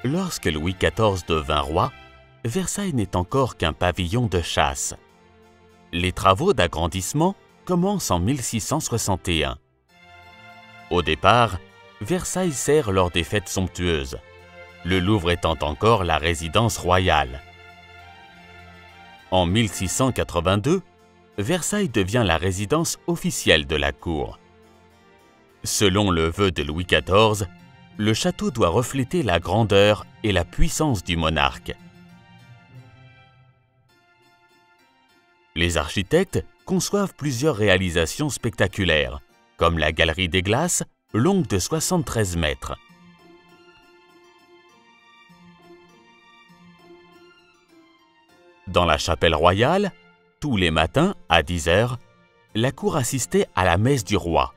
Lorsque Louis XIV devint roi, Versailles n'est encore qu'un pavillon de chasse. Les travaux d'agrandissement commencent en 1661. Au départ, Versailles sert lors des fêtes somptueuses, le Louvre étant encore la résidence royale. En 1682, Versailles devient la résidence officielle de la cour. Selon le vœu de Louis XIV, le château doit refléter la grandeur et la puissance du monarque. Les architectes conçoivent plusieurs réalisations spectaculaires, comme la Galerie des Glaces, longue de 73 mètres. Dans la chapelle royale, tous les matins, à 10 heures, la cour assistait à la messe du roi.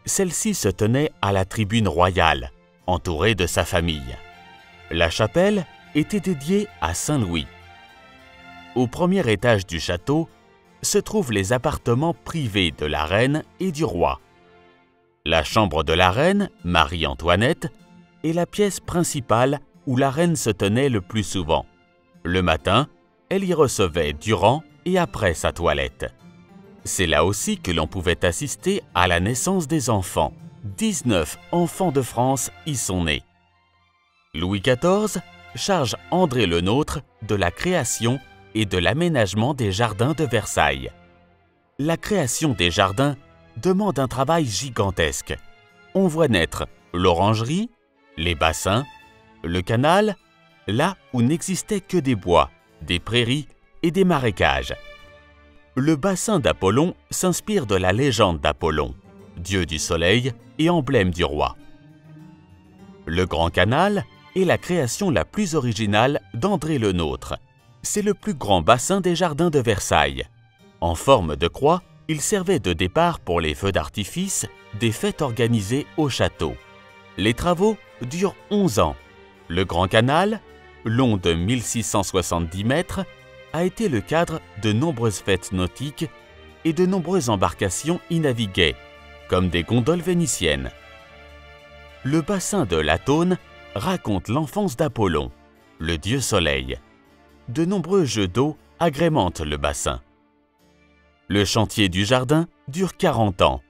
Celle-ci se tenait à la tribune royale, entourée de sa famille. La chapelle était dédiée à Saint-Louis. Au premier étage du château se trouvent les appartements privés de la reine et du roi. La chambre de la reine, Marie-Antoinette, est la pièce principale où la reine se tenait le plus souvent. Le matin, elle y recevait durant et après sa toilette. C'est là aussi que l'on pouvait assister à la naissance des enfants. 19 enfants de France y sont nés. Louis XIV charge André Le Nôtre de la création et de l'aménagement des jardins de Versailles. La création des jardins demande un travail gigantesque. On voit naître l'orangerie, les bassins, le canal, là où n'existaient que des bois, des prairies et des marécages. Le bassin d'Apollon s'inspire de la légende d'Apollon, dieu du soleil et emblème du roi. Le Grand Canal est la création la plus originale d'André Le Nôtre. C'est le plus grand bassin des jardins de Versailles. En forme de croix, il servait de départ pour les feux d'artifice des fêtes organisées au château. Les travaux durent 11 ans. Le Grand Canal, long de 1670 mètres, a été le cadre de nombreuses fêtes nautiques et de nombreuses embarcations y naviguaient, comme des gondoles vénitiennes. Le bassin de Latone raconte l'enfance d'Apollon, le dieu soleil. De nombreux jeux d'eau agrémentent le bassin. Le chantier du jardin dure 40 ans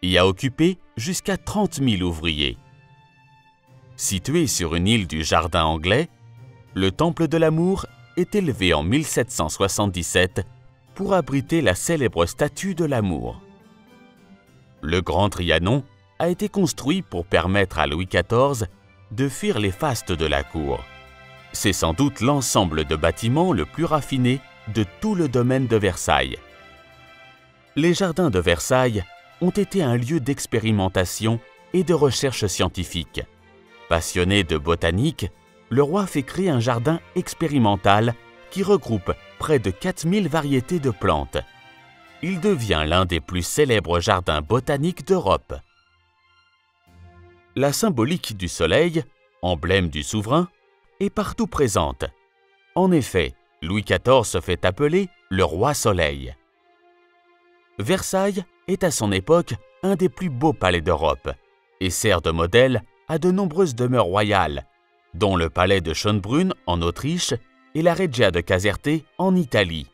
et a occupé jusqu'à 30 000 ouvriers. Situé sur une île du jardin anglais, le Temple de l'Amour est élevé en 1777 pour abriter la célèbre statue de l'amour. Le Grand Trianon a été construit pour permettre à Louis XIV de fuir les fastes de la cour. C'est sans doute l'ensemble de bâtiments le plus raffiné de tout le domaine de Versailles. Les jardins de Versailles ont été un lieu d'expérimentation et de recherche scientifique. Passionné de botanique, le roi fait créer un jardin expérimental qui regroupe près de 4000 variétés de plantes. Il devient l'un des plus célèbres jardins botaniques d'Europe. La symbolique du soleil, emblème du souverain, est partout présente. En effet, Louis XIV se fait appeler le roi soleil. Versailles est à son époque un des plus beaux palais d'Europe et sert de modèle à de nombreuses demeures royales, dont le palais de Schönbrunn en Autriche et la Reggia de Caserta en Italie.